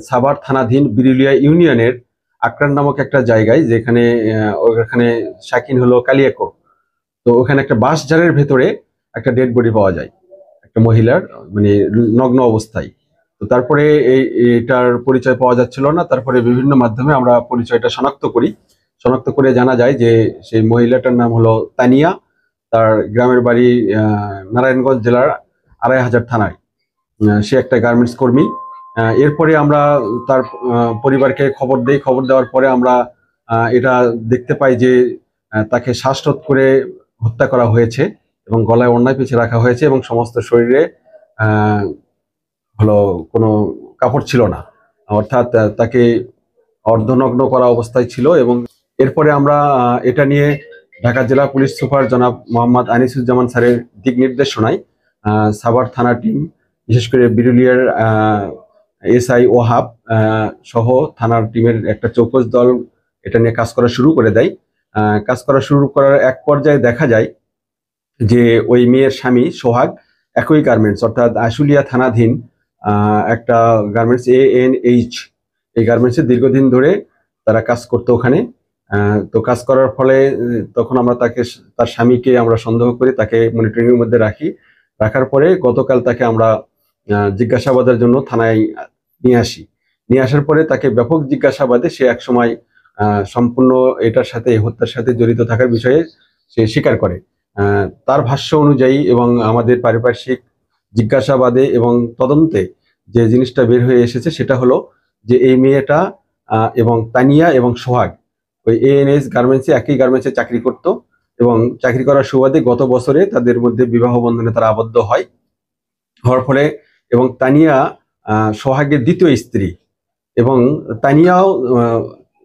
সাভার থানাধীন বিরুলিয়া ইউনিয়নের আকরান নামক একটা জায়গায়, যেখানে ওখানে শাকিন হলো কালিয়াকোট। তো ওখানে একটা বাঁশঝাড়ের ভেতরে একটা ডেড বডি পাওয়া যায়, একটা মহিলার, মানে নগ্ন অবস্থায়। তো তারপরে এটার পরিচয় পাওয়া যাচ্ছিল না, তারপরে বিভিন্ন মাধ্যমে আমরা পরিচয়টা শনাক্ত করি। শনাক্ত করে জানা যায় যে সেই মহিলাটার নাম হলো তানিয়া। তার গ্রামের বাড়ি নারায়ণগঞ্জ জেলার ২৫০০ থানায়। সে একটা গার্মেন্টস কর্মী। এরপরে আমরা তার পরিবারকে খবর দেই। খবর দেওয়ার পরে আমরা এটা দেখতে পাই যে তাকে শ্বাসরোধ করে হত্যা করা হয়েছে এবং গলায় ওড়না পেঁচিয়ে রাখা হয়েছে এবং সমস্ত শরীরে আহ, হলো কোনো কাপড় ছিল না, অর্থাৎ তাকে অর্ধনগ্ন করা অবস্থায় ছিল। এবং এরপরে আমরা এটা নিয়ে ঢাকা জেলা পুলিশ সুপার জনাব মোহাম্মদ আনিসুজ্জামান স্যারের দিক নির্দেশনায় সাভার থানা টিম, বিশেষ করে বিরুলিয়ার এসআই ওহাব সহ থানার টিমের একটা চৌকস দল এটা নিয়ে কাজ করা শুরু করে দেয়। কাজ করা শুরু করার এক পর্যায়ে দেখা যায় যে ওই মেয়ের স্বামী সোহাগ একই গার্মেন্টস, অর্থাৎ আশুলিয়া থানাধীন একটা গার্মেন্টস ANH, এই গার্মেন্টসে দীর্ঘদিন ধরে তারা কাজ করতো ওখানে। তো কাজ করার ফলে তখন আমরা তার স্বামীকে আমরা সন্দেহ করি, তাকে মনিটরিং এর মধ্যে রাখি। রাখার পরে গতকাল তাকে আমরা জিজ্ঞাসাবাদের জন্য থানায় নিয়ে আসি। নিয়ে আসার পরে তাকে ব্যাপক জিজ্ঞাসাবাদে সে একসময় সম্পূর্ণ এটার সাথে, এই হত্যার সাথে জড়িত থাকার বিষয়ে সে স্বীকার করে। তার ভাষ্য অনুযায়ী এবং আমাদের পারিপার্শ্বিক জিজ্ঞাসাবাদে এবং তদন্তে যে জিনিসটা বের হয়ে এসেছে সেটা হলো যে এই মেয়েটা এবং তানিয়া এবং সোহাগ ওই ANH গার্মেন্টসে, একই গার্মেন্টসে চাকরি করত এবং চাকরি করার সুবাদে গত বছরে তাদের মধ্যে বিবাহ বন্ধনে তারা আবদ্ধ হয়। হওয়ার ফলে এবং তানিয়া সোহাগের দ্বিতীয় স্ত্রী, এবং তানিয়াও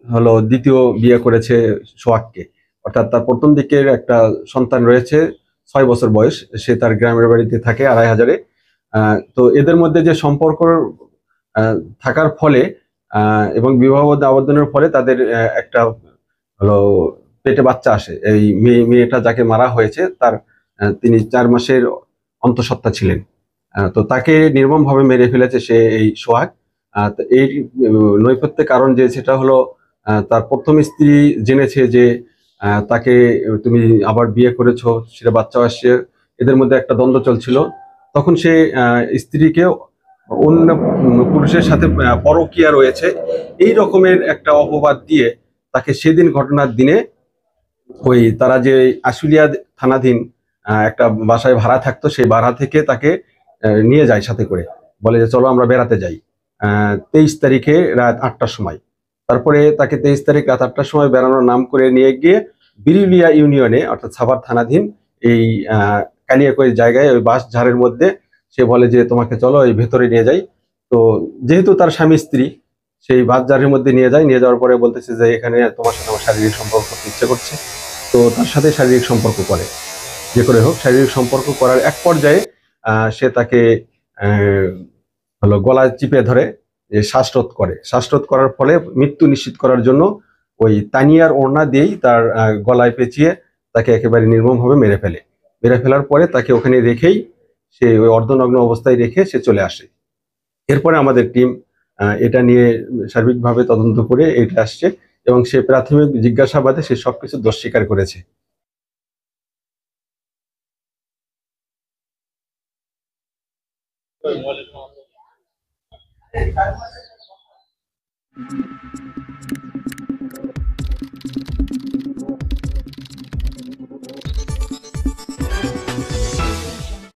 হলো দ্বিতীয় বিয়ে করেছে সোহাগকে। অর্থাৎ তার প্রথম দিকের একটা সন্তান রয়েছে, 6 বছর বয়স। সে তার গ্রামের বাড়িতে থাকে ২৫০০-এ। তো এদের মধ্যে যে সম্পর্ক আহ, থাকার ফলে এবং বিবাহ আবদ্ধনের ফলে তাদের একটা হলো পেটে বাচ্চা আসে। এই মেয়েটা যাকে মারা হয়েছে তার তিনি 4 মাসের অন্তঃসত্ত্বা ছিলেন। তো তাকে নির্মমভাবে মেরে ফেলেছে সে, এই সোহাগ। তো এই নৈপথ্যে কারণ যে সেটা হলো তার প্রথম স্ত্রী জেনেছে যে তাকে তুমি আবার বিয়ে করেছো, সেটা বাচ্চা আসছে, এদের মধ্যে একটা দ্বন্দ্ব চলছিল। তখন সে স্ত্রীকে অন্য পুরুষের সাথে পরকীয়া রয়েছে এই রকমের একটা অপবাদ দিয়ে তাকে সেদিন ঘটনার দিনে ওই তারা যে আশুলিয়া থানাধীন একটা বাসায় ভাড়া থাকতো, সেই ভাড়া থেকে তাকে নিয়ে যায় সাথে করে, বলে যে চলো আমরা বেড়াতে যাই 23 তারিখে রাত 8টার সময়। তারপরে তাকে 23 তারিখ রাত 8টার সময় বেড়ানোর নাম করে নিয়ে গিয়ে বিরুলিয়া ইউনিয়নে, অর্থাৎ সাভার থানাধীন এই কালিয়াকৈর জায়গায় ওই বাঁশ ঝাড়ের মধ্যে সে বলে যে তোমাকে চলো এই ভেতরে নিয়ে যাই। তো যেহেতু তার স্বামী স্ত্রী, সেই বাঁশ ঝাড়ের মধ্যে নিয়ে যায়। নিয়ে যাওয়ার পরে বলতেছে যে এখানে তোমার সাথে আমার শারীরিক সম্পর্ক করতে ইচ্ছে করছে। তো তার সাথে শারীরিক সম্পর্ক করে, যে করে হোক শারীরিক সম্পর্ক করার এক পর্যায়ে সে তাকে আহ, হলো গলায় চিপে ধরে শ্বাসরোধ করে। শ্বাসরোধ করার ফলে মৃত্যু নিশ্চিত করার জন্য ওই তানিয়ার ওড়না দিয়েই তার গলায় পেঁচিয়ে তাকে একেবারে নির্মমভাবে মেরে ফেলে। মেরে ফেলার পরে তাকে ওখানে রেখেই সে ওই অর্ধনগ্ন অবস্থায় রেখে সে চলে আসে। এরপরে আমাদের টিম এটা নিয়ে সার্বিকভাবে তদন্ত করে এটা আসছে এবং সে প্রাথমিক জিজ্ঞাসাবাদে সে সবকিছু দোষ স্বীকার করেছে।